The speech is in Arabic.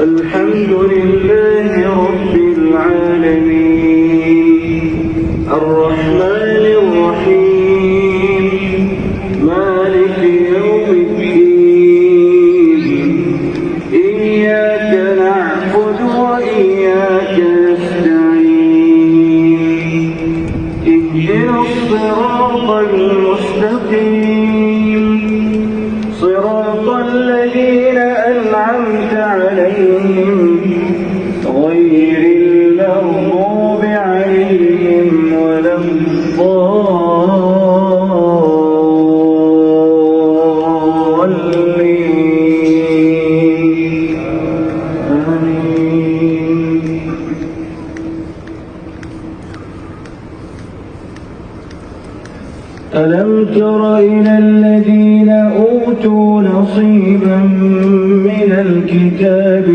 الحمد لله رب العالمين الرحمن الرحيم مالك يوم الدين إياك نعبد وإياك نستعين اهدنا الصراط المستقيم صراط الذين أنعمت عليهم غير المغضوب عليهم ولا الضالين آمين. ألم تر إلى الذين أوتوا نصيبا من الكتاب